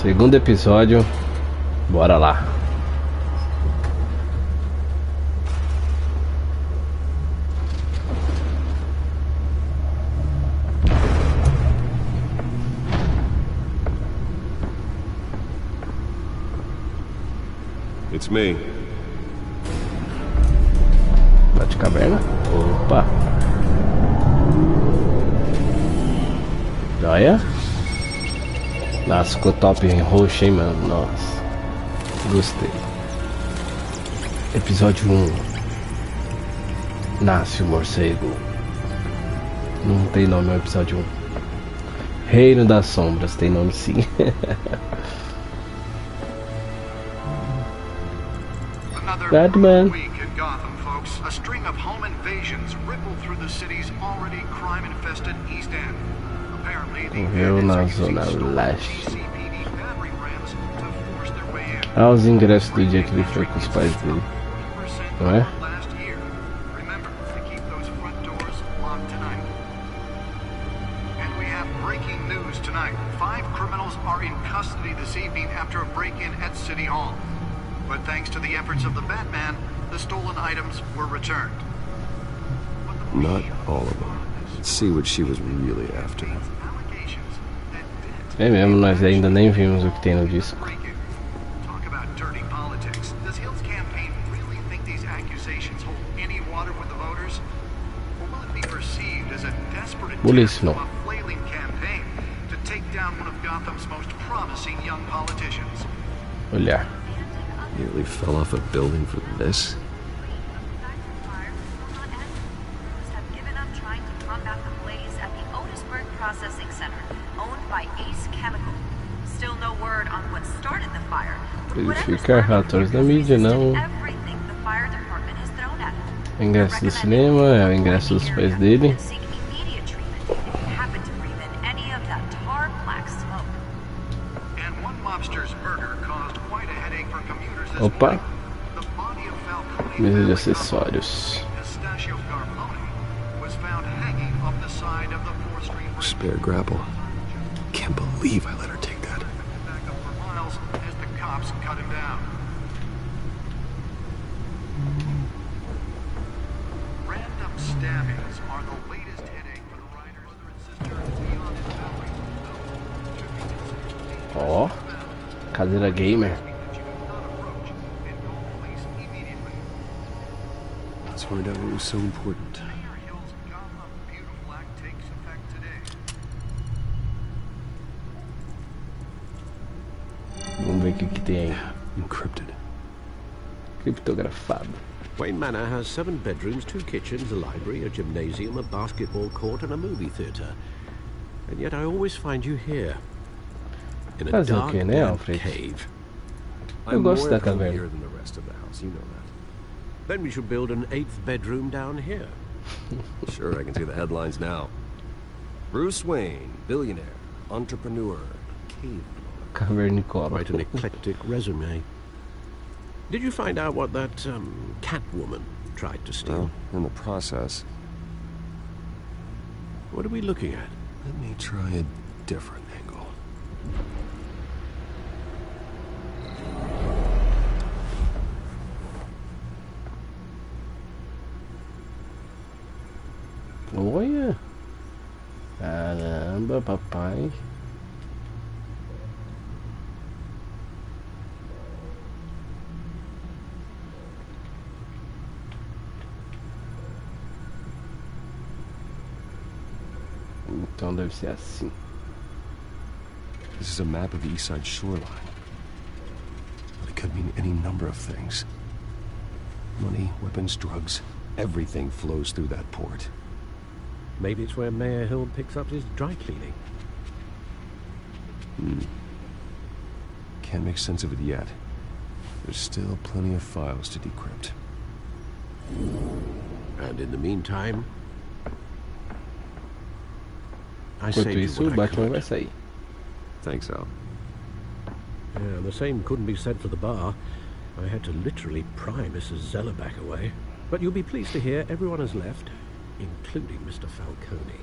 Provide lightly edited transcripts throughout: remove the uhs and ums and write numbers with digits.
Segundo episódio, bora lá. It's me. Bate caverna. Opa. Joia. Nossa, ficou top em roxo, hein, mano. Nossa. Gostei. Episódio 1. Nasce o morcego. Não tem nome no episódio 1. Reino das Sombras. Tem nome sim. Batman. Week in Gotham, folks. A string of home invasions rippled through the city's already crime-infested East End. Apparently, the Morreu na zona leste. Ah, os ingressos do dia que ele foi com os pais dele, não é? Remember to keep those front doors locked tonight. And we have breaking news tonight. 5 criminals are in custody this evening after a break-in at City Hall. But thanks to the efforts of the Batman, the stolen items were returned. Not all of them. Let's see what she was really after. É mesmo, nós ainda nem vimos o que tem no disco. Talk about dirty politics. Does Hill's campaign really think these accusations hold any water with the voters? Or will it be perceived as a desperate attempt from a flailing campaign to take down one of Gotham's most promising young politicians? Olhar. Nearly fell off a building for this. Verificar relatórios da mídia, não. Ingresso do cinema, é o ingresso dos pais dele. Opa! Mesa de acessórios. Spare grapple. Can't believe I let her take that. Random stabbings are the latest headache for the writers that insist beyond his boundaries. Ó, cadeira gamer. Let's find out what was so important. Vamos ver o que tem aí. Encrypted. Criptografado. Wayne Manor has 7 bedrooms, 2 kitchens, a library, a gymnasium, a basketball court, and a movie theatre. And yet I always find you here, in a dark cave. Eu gosto da caverna. Here than the rest of the house, you know that. Then we should build an 8th bedroom down here. Sure, I can see the headlines now. Bruce Wayne, billionaire, entrepreneur, cave. Cavernicolo. Quite an eclectic resume. Did you find out what that Catwoman tried to steal? Well, in the process. What are we looking at? Let me try a different angle. Olha! Caramba, papai. Então deve ser assim. This is a map of the east side shoreline. But it could mean any number of things. Money, weapons, drugs. Everything flows through that port. Maybe it's where Mayor Hill picks up his dry cleaning. Can't make sense of it yet. There's still plenty of files to decrypt. And in the meantime, I Enquanto saved isso, you o what I Batman could. vai sair. Thanks, Al. Yeah, the same couldn't be said for the bar. I had to literally pry Mrs. Zeller back away. But you'll be pleased to hear everyone has left, including Mr. Falcone.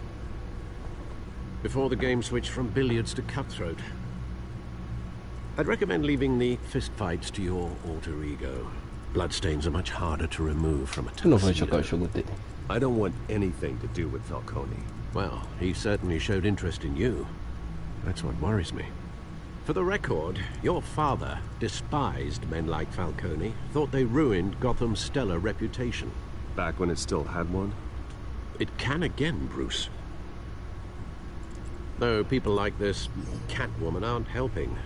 Before the game switched from billiards to cutthroat. I'd recommend leaving the fistfights to your alter ego. Bloodstains are much harder to remove from a tuxedo. I don't want anything to do with Falcone. Well, he certainly showed interest in you. That's what worries me. For the record, your father despised men like Falcone, thought they ruined Gotham's stellar reputation. Back when it still had one? It can again, Bruce. Though people like this Catwoman aren't helping.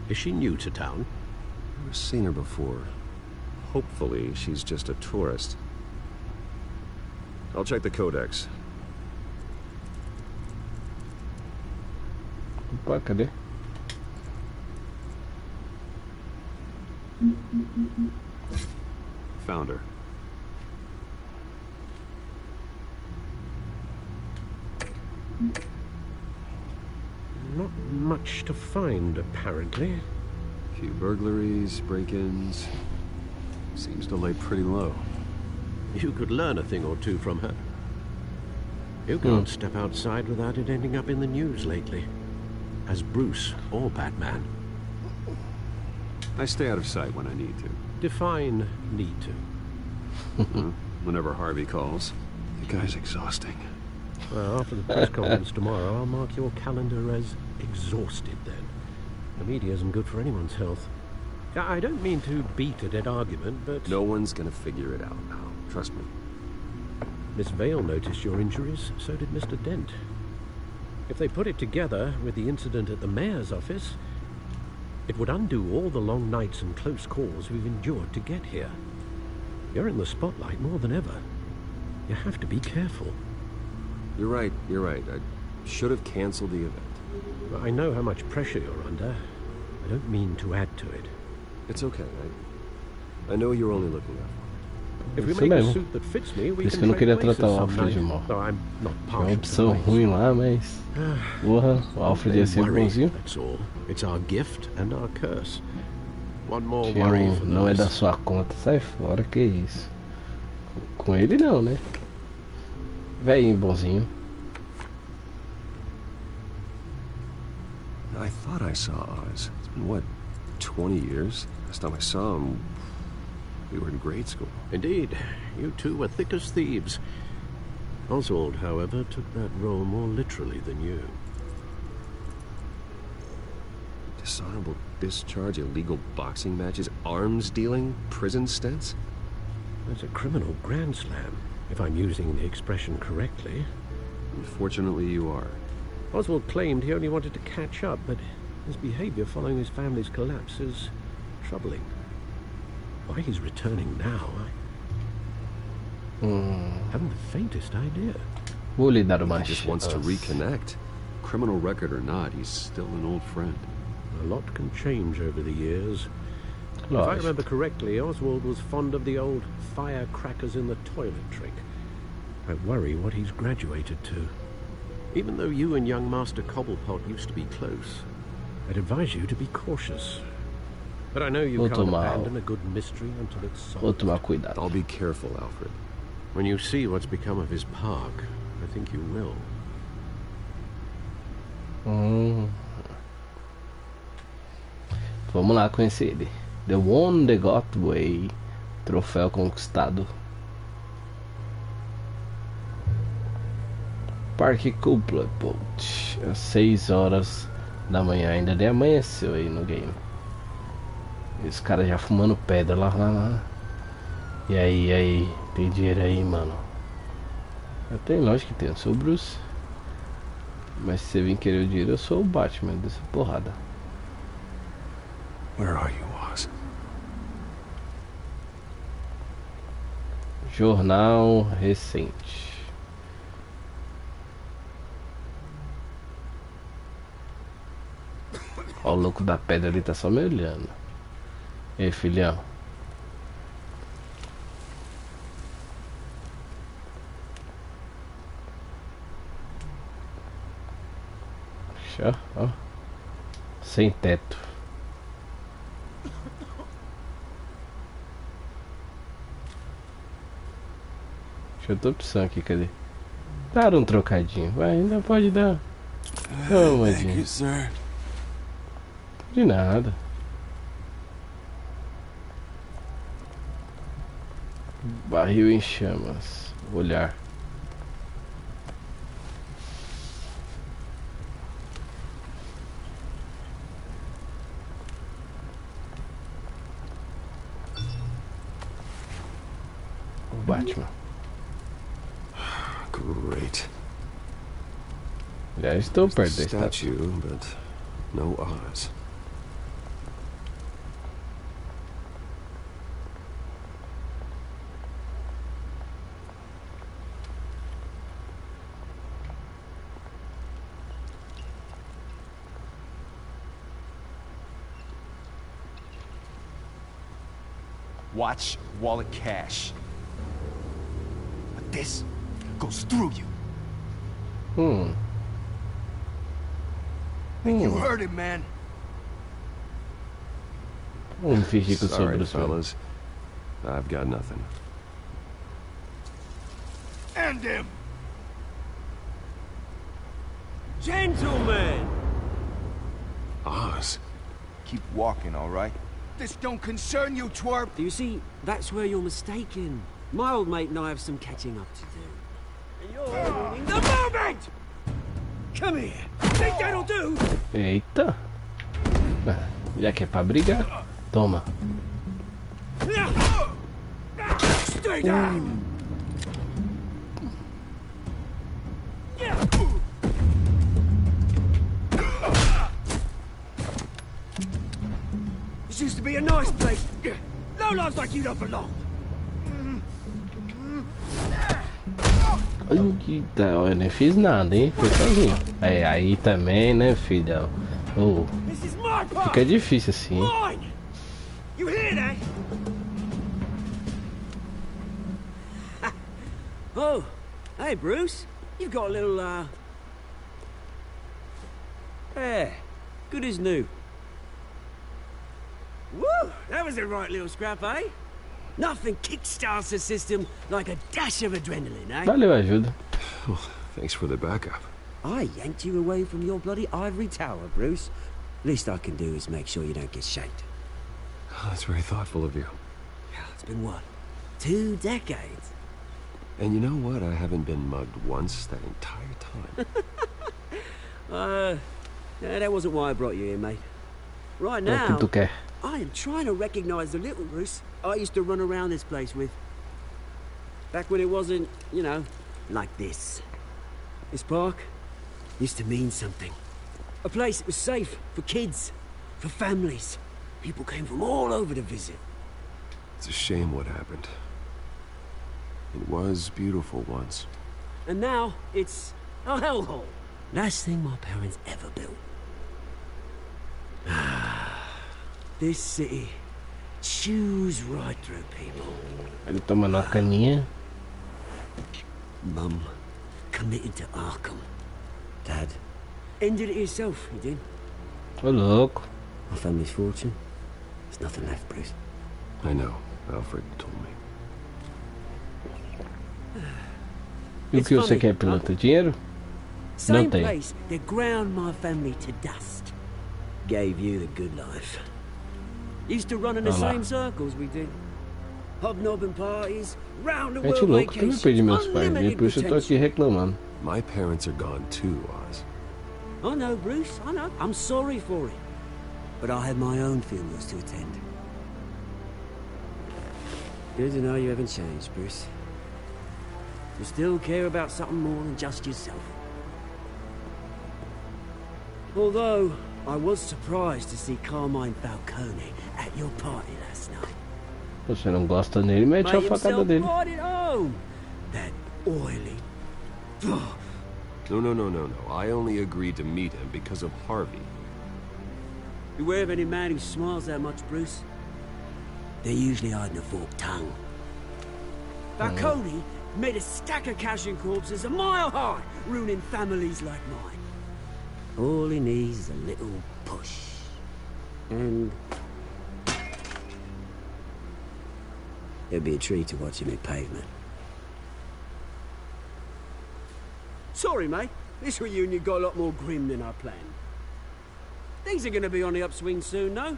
Is she new to town? I've seen her before. Hopefully, she's just a tourist. I'll check the codex. Opa, cadê? Found her. Not much to find, apparently. Few burglaries, break-ins. Seems to lay pretty low. You could learn a thing or two from her. You can't step outside without it ending up in the news lately. As Bruce or Batman. I stay out of sight when I need to. Define need to. Whenever Harvey calls. The guy's exhausting. Well, after the press conference tomorrow, I'll mark your calendar as exhausted then. The media isn't good for anyone's health. I don't mean to beat a dead argument, but... No one's gonna figure it out now. Trust me. Miss Vale noticed your injuries, so did Mr. Dent. If they put it together with the incident at the mayor's office, it would undo all the long nights and close calls we've endured to get here. You're in the spotlight more than ever. You have to be careful. You're right. I should have canceled the event. I know how much pressure you're under. I don't mean to add to it. It's okay. I know you're only looking out for me. If we make a suit that fits me, we can trade places sometime. Though I'm not partial. Uma opção ruim lá, mas porra, o Alfred ia ser bonzinho. That's all. It's our gift and our curse. One more worry for não é da sua conta, sai fora, que isso. Com ele não, né? Velhinho bonzinho. I thought I saw Oz. It's been, what, 20 years? Last time I saw him, we were in grade school. Indeed. You two were thick as thieves. Oswald, however, took that role more literally than you. Dishonorable discharge, illegal boxing matches, arms dealing, prison stints? That's a criminal grand slam, if I'm using the expression correctly. Unfortunately, you are. Oswald claimed he only wanted to catch up, but his behavior following his family's collapse is troubling. Why he's returning now, I haven't the faintest idea. He just wants to reconnect. Criminal record or not, he's still an old friend. A lot can change over the years. If I remember correctly, Oswald was fond of the old firecrackers in the toilet trick. I worry what he's graduated to. Even though you and young Master Cobblepot used to be close, I'd advise you to be cautious. But I know you can't abandon a good mystery until it's solved. I'll be careful, Alfred. When you see what's become of his park, I think you will. Vamos lá conhecer ele. The One The Got Way. Troféu conquistado. Parque Cúpula, às 6 horas da manhã, ainda nem amanheceu aí no game. Esse cara já fumando pedra lá. E aí, tem dinheiro aí, mano? Tem, lógico que tem, eu sou o Bruce. Mas se você vir querer o dinheiro, eu sou o Batman dessa porrada. Where are you, Oz? Jornal recente. Ó, o louco da pedra ali tá só me olhando. E aí, filhão? Ó. Sem teto. Deixa eu outra opção aqui, cadê? Dar um trocadinho, vai, ainda pode dar. Thank you, sir. De nada. Barril em chamas. Olhar. O Batman. Great. Já estou perto da estátua. Statue, but no eyes. Watch wallet cash. But this goes through you. You heard it, man. Vamos fingir que eu sou Sorry, Bruce Wayne. fellas. I've got nothing. End him. Gentlemen! Oz. Keep walking, all right? This don't concern you, twerp. You see, that's where you're mistaken. My old mate and I have some catching up to do. And you're ruining the moment! Come here. Think that'll do? Eita. Já que é pra brigar, toma. Stay down! This used to be a nice place. No lives like you don't belong. Eita, eu nem fiz nada, hein? Foi sozinho. É, aí também, né, filha? Oh, This is my part. fica difícil assim, hein? Mine. You hear that? Oh, hey Bruce. You've got a little yeah, good as new. Woo! That was a right little scrap, eh? Nothing kickstarts the system like a dash of adrenaline, eh? Valeu a ajuda. Well, thanks for the backup. I yanked you away from your bloody ivory tower, Bruce. Least I can do is make sure you don't get shanked. Oh, that's very thoughtful of you. It's been what? 2 decades? And you know what? I haven't been mugged once that entire time. Yeah, that wasn't why I brought you here, mate. Right O que now, tu quer? I am trying to recognize the little Bruce I used to run around this place with. Back when it wasn't, you know, like this. This park used to mean something. A place that was safe for kids, for families. People came from all over to visit. It's a shame what happened. It was beautiful once. And now it's a hellhole. Last thing my parents ever built. This city chews right through people. Ele tomando uma caninha. Mum committed to Arkham. Dad ended it yourself, you did. Ô louco. My family's fortune. There's nothing left, Bruce. I know. Alfred told me. E o que você quer, piloto? Dinheiro? Same tem. place that ground my family to dust. Gave you the good life. Used to run in the Olha lá. same circles we did. Hobnobbing parties, round the Gente world louco, também perdi meus vacations, pais. E unlimited por isso eu tô aqui potential. reclamando. My parents are gone too, Oz. I know, Bruce, I know. I'm sorry for it. But I had my own funerals to attend. Good to know you haven't changed, Bruce. You still care about something more than just yourself. Although, I was surprised to see Carmine Falcone at your party last night. Você não gosta dele, mete a Made facada himself dele. right at home. That oily... No. I only agreed to meet him because of Harvey. Beware of any man who smiles that much, Bruce. They're usually hiding a forked tongue. Falcone made a stack of cashing corpses a mile high, ruining families like mine. All he needs is a little push. And... it'll be a treat to watch him in pavement. Sorry, mate. This reunion got a lot more grim than I planned. Things are going to be on the upswing soon, no? O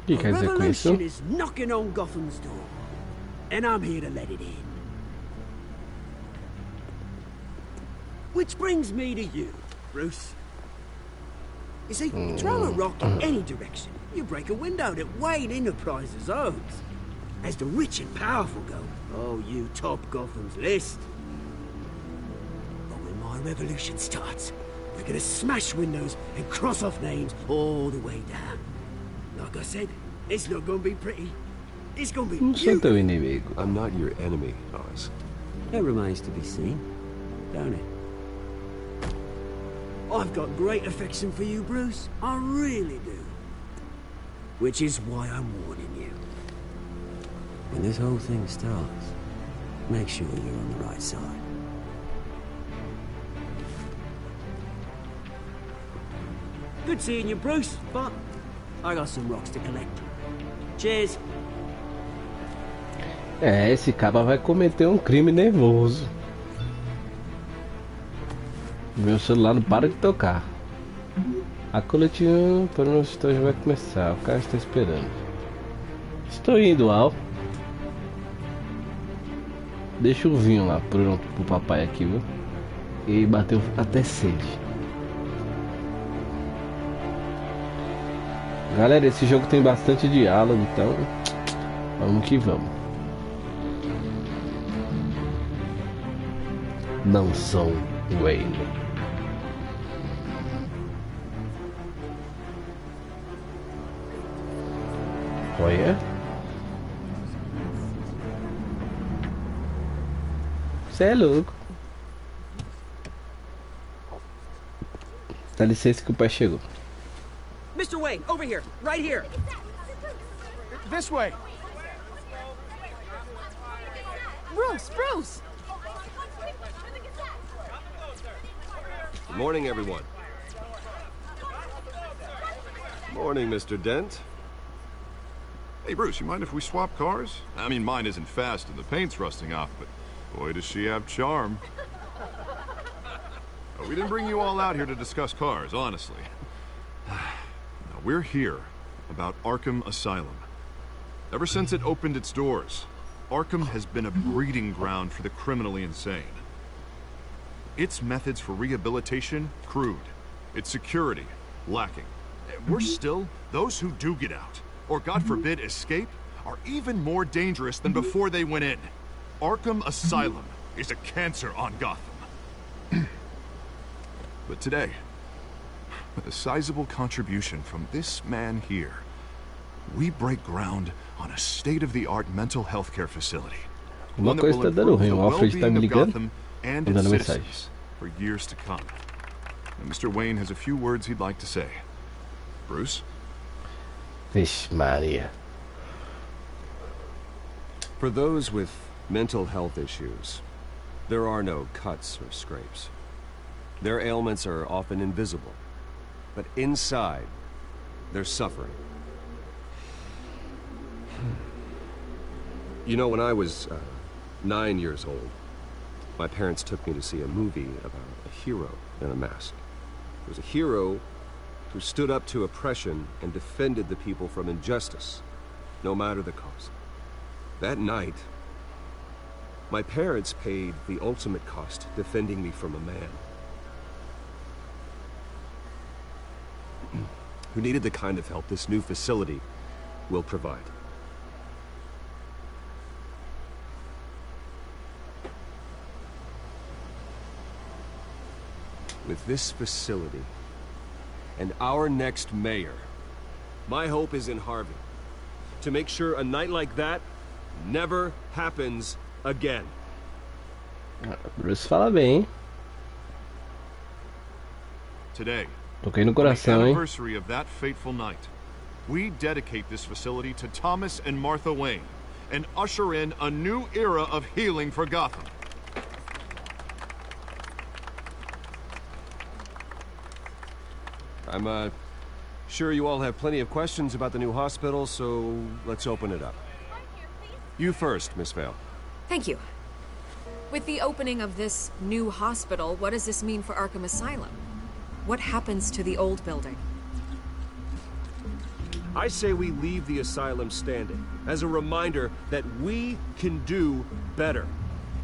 que quer dizer com isso? Revolution is knocking on Gotham's door, and I'm here to let it in. Which brings me to you, Bruce. You see, throw a rock in any direction, you break a window that Wayne Enterprises owns. As the rich and powerful go, oh, you top Gotham's list. But when my revolution starts, we're gonna smash windows and cross off names all the way down. Like I said, it's not gonna be pretty. It's gonna be teu inimigo. I'm not your enemy, Oz. That remains to be seen, don't it? I've got great affection for you, Bruce. I really do. Which is why I'm warning you. When this whole thing starts, make sure you're on the right side. Good seeing you, Bruce, but I got some rocks to collect. Cheers. Esse cara vai cometer um crime nervoso. Meu celular não para de tocar. A coletiva para o nosso estágio vai começar. O cara está esperando. Estou indo, Al. Deixa o vinho lá pro papai aqui, viu? E bateu até sede. Galera, esse jogo tem bastante diálogo, então vamos que vamos. Não sou Wayne. Olha. Você é louco. Dá licença que o pai chegou. Mr. Wayne, over here, right here. This way. Bruce! Good morning, everyone. Morning, Mr. Dent. Hey, Bruce, you mind if we swap cars? I mean, mine isn't fast and the paint's rusting off, but boy, does she have charm. We didn't bring you all out here to discuss cars, honestly. Now, we're here about Arkham Asylum. Ever since it opened its doors, Arkham has been a breeding ground for the criminally insane. Its methods for rehabilitation, crude. Its security, lacking. Worse still, those who do get out, or God forbid escape, are even more dangerous than before they went in. Arkham Asylum is a cancer on Gotham. But today, with a sizable contribution from this man here, we break ground on a state-of-the-art mental health care facility. Uma coisa está dando ruim, o Alfred está me ligando, mandando mensagem. For years to come. And Mr. Wayne has a few words he'd like to say. Bruce? Vixe Maria. For those with mental health issues, there are no cuts or scrapes. Their ailments are often invisible, but inside, they're suffering. You know, when I was 9 years old, my parents took me to see a movie about a hero in a mask. It was a hero who stood up to oppression and defended the people from injustice, no matter the cost. That night, my parents paid the ultimate cost defending me from a man who needed the kind of help this new facility will provide. With this facility and our next mayor, my hope is in Harvey. To make sure a night like that never happens again. Bruce fala bem, hein? Today, Toquei no on the coração, hein? anniversary of that fateful night, we dedicate this facility to Thomas and Martha Wayne and usher in a new era of healing for Gotham. I'm sure you all have plenty of questions about the new hospital, so let's open it up. You first, Miss Vale. Thank you. With the opening of this new hospital, what does this mean for Arkham Asylum? What happens to the old building? I say we leave the asylum standing, as a reminder that we can do better.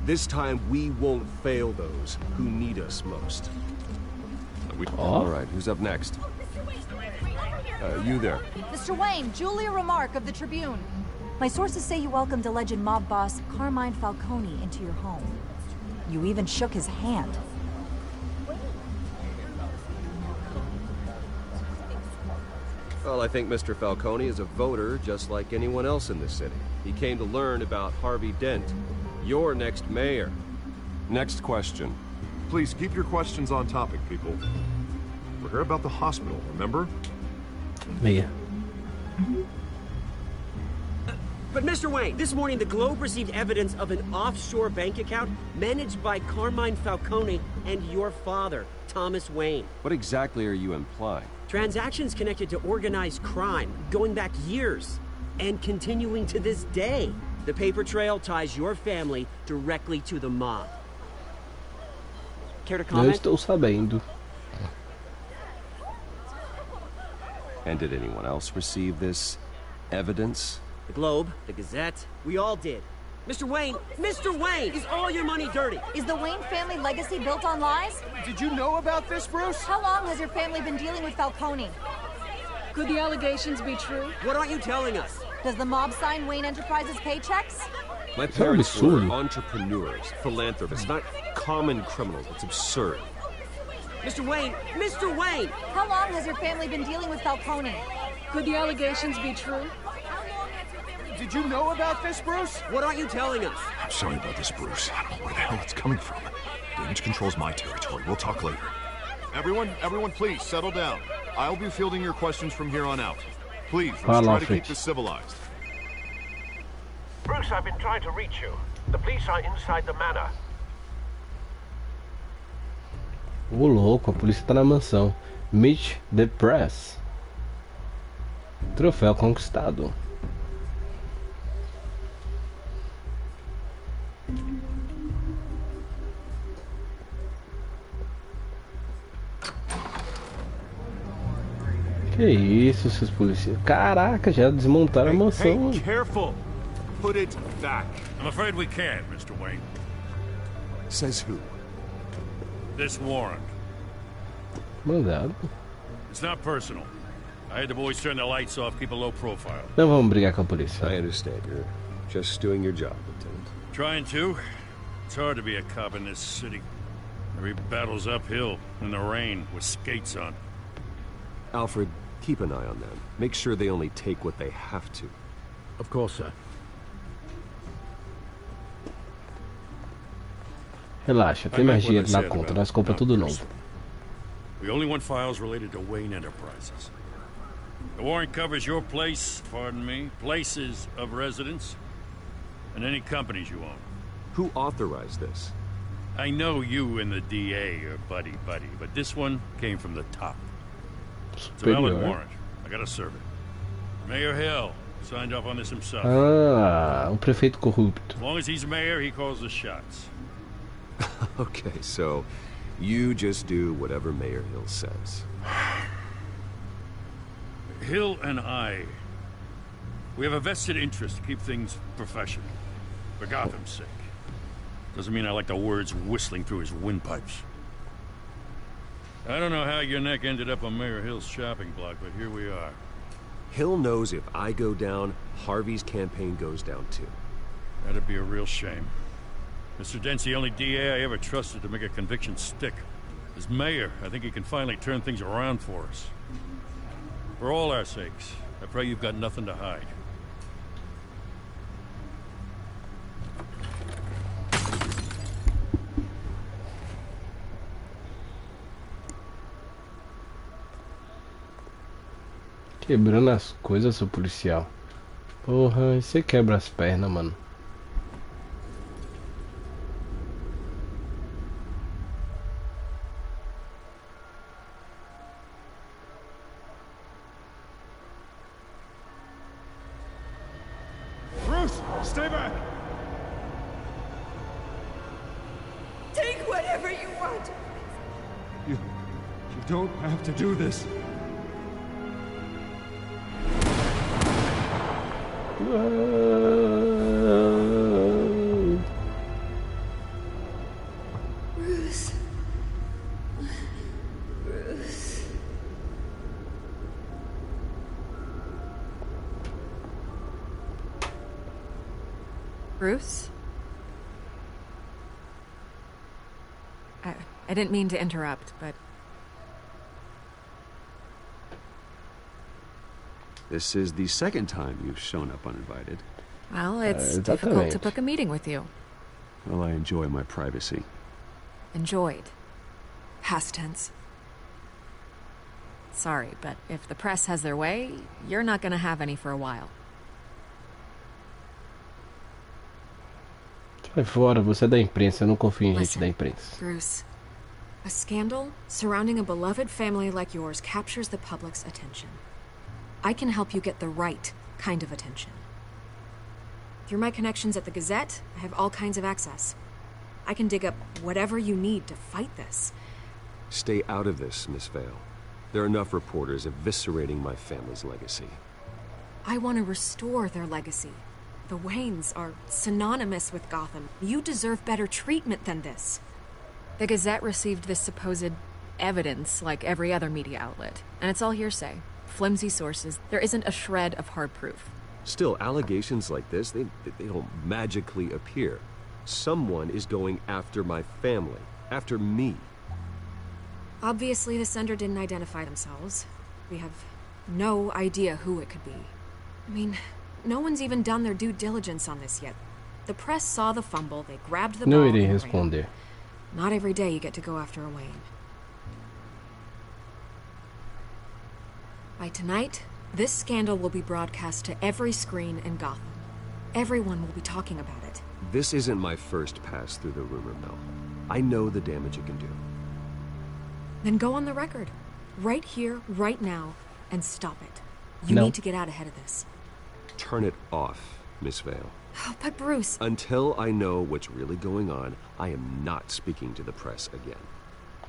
This time we won't fail those who need us most. All right, who's up next? You there. Mr. Wayne, Julia Remark of the Tribune. My sources say you welcomed alleged mob boss Carmine Falcone into your home. You even shook his hand. Well, I think Mr. Falcone is a voter just like anyone else in this city. He came to learn about Harvey Dent, your next mayor. Next question. Please keep your questions on topic, people. We're here about the hospital, remember? Yeah. But Mr. Wayne, this morning the Globe received evidence of an offshore bank account managed by Carmine Falcone and your father, Thomas Wayne. What exactly are you implying? Transactions connected to organized crime, going back years, and continuing to this day. The paper trail ties your family directly to the mob. Care to Eu comment? estou sabendo. And did anyone else receive this evidence? The Globe, the Gazette, we all did. Mr. Wayne, is all your money dirty? Is the Wayne family legacy built on lies? Did you know about this, Bruce? How long has your family been dealing with Falcone? Could the allegations be true? What aren't you telling us? Does the mob sign Wayne Enterprises paychecks? My parents were entrepreneurs, philanthropists, not common criminals. It's absurd. Mr. Wayne! How long has your family been dealing with Falcone? Could the allegations be true? Did you know about this, Bruce? What aren't you telling us? I'm sorry about this, Bruce. I don't know where the hell it's coming from. Damage control's my territory. We'll talk later. Everyone, please, settle down. I'll be fielding your questions from here on out. Please, let's try to keep this civilized. Bruce, I've been trying to reach you. The police are inside the manor. Ô louco, a polícia tá na mansão. Meet the press. Troféu conquistado. Que isso, seus policiais? Caraca, já desmontaram a mansão. Hey, careful. Put it back. I'm afraid we can't, Mr. Wayne. Says who? This warrant. Mandado. It's not personal. I had the boys turn the lights off, keep a low profile. Não vamos brigar com a polícia. I understand. You're just doing your job, Lieutenant. Trying to. It's hard to be a cop in this city. Every battle's uphill in the rain with skates on. Alfred, keep an eye on them. Make sure they only take what they have to. Of course, sir. Relaxa, tem mais dinheiro na conta, nós compramos tudo novo. We only want files related to Wayne Enterprises. The warrant covers your place, pardon me, places of residence, and any companies you own. Who authorized this? I know you and the DA are buddy-buddy, but this one came from the top. It's a valid warrant. I gotta serve it. Mayor Hill signed off on this himself. Ah, um prefeito corrupto. As long as he's mayor, he calls the shots. Okay, so you just do whatever Mayor Hill says. Hill and I, we have a vested interest to keep things professional. For Gotham's sake. Doesn't mean I like the words whistling through his windpipes. I don't know how your neck ended up on Mayor Hill's shopping block, but here we are. Hill knows if I go down, Harvey's campaign goes down too. That'd be a real shame. Mr. Dent's the only DA I ever trusted to make a conviction stick. As mayor, I think he can finally turn things around for us. For all our sakes, I pray you've got nothing to hide. Quebrando as coisas, seu policial. Porra, você quebra as pernas, mano. Bruce, stay back! Take whatever you want. You don't have to do this. Bruce. Bruce. Bruce? I didn't mean to interrupt, but... This is the second time you've shown up uninvited. Well, it's difficult to book a meeting with you. Well, I enjoy my privacy. Enjoyed. Past tense. Sorry, but if the press has their way, you're not gonna have any for a while. Sai fora, você é da imprensa, eu não confio em gente da imprensa. Bruce, a scandal surrounding a beloved family like yours captures the public's attention. I can help you get the right kind of attention. Through my connections at the Gazette, I have all kinds of access. I can dig up whatever you need to fight this. Stay out of this, Miss Vale. There are enough reporters eviscerating my family's legacy. I want to restore their legacy. The Waynes are synonymous with Gotham. You deserve better treatment than this. The Gazette received this supposed evidence like every other media outlet, and it's all hearsay. Flimsy sources. There isn't a shred of hard proof. Still, allegations like this, they don't magically appear. Someone is going after my family, after me. Obviously, the sender didn't identify themselves. We have no idea who it could be. I mean, no one's even done their due diligence on this yet. The press saw the fumble, they grabbed the ball. Não irei responder. Not every day you get to go after a Wayne. By tonight, this scandal will be broadcast to every screen in Gotham. Everyone will be talking about it. This isn't my first pass through the rumor mill. I know the damage it can do. Then go on the record. Right here, right now, and stop it. You No. need to get out ahead of this. Turn it off, Miss Vale. Oh, but Bruce... Until I know what's really going on, I am not speaking to the press again.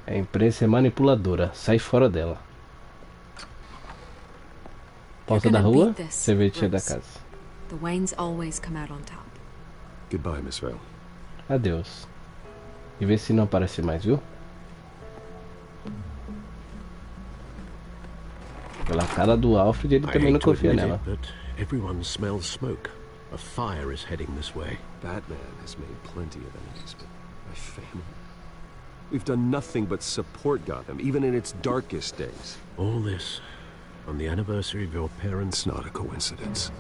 A imprensa é manipuladora. Sai fora dela. Porta da rua, serventia da casa. The Waynes always come out on top. Goodbye, Miss Vale. Adeus. E vê se não aparece mais, viu? Pela cara do Alfred, ele também não confia nela. But everyone smells smoke. A fire is heading this way. Batman has made plenty of enemies, but my family... We've done nothing but support Gotham, even in its darkest days. All this on the anniversary of your parents'... It's not a coincidence.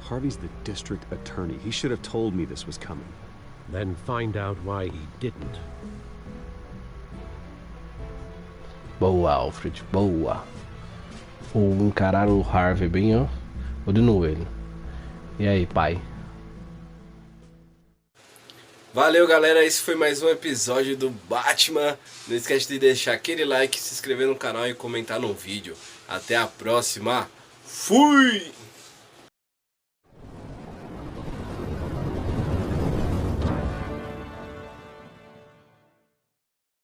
Harvey's the district attorney. He should have told me this was coming. Then find out why he didn't. Boa, Alfred, boa. Vou encarar o Harvey bem, ó. Olho no olho. E aí, pai? Valeu, galera. Esse foi mais um episódio do Batman. Não esquece de deixar aquele like, se inscrever no canal e comentar no vídeo. Até a próxima. Fui!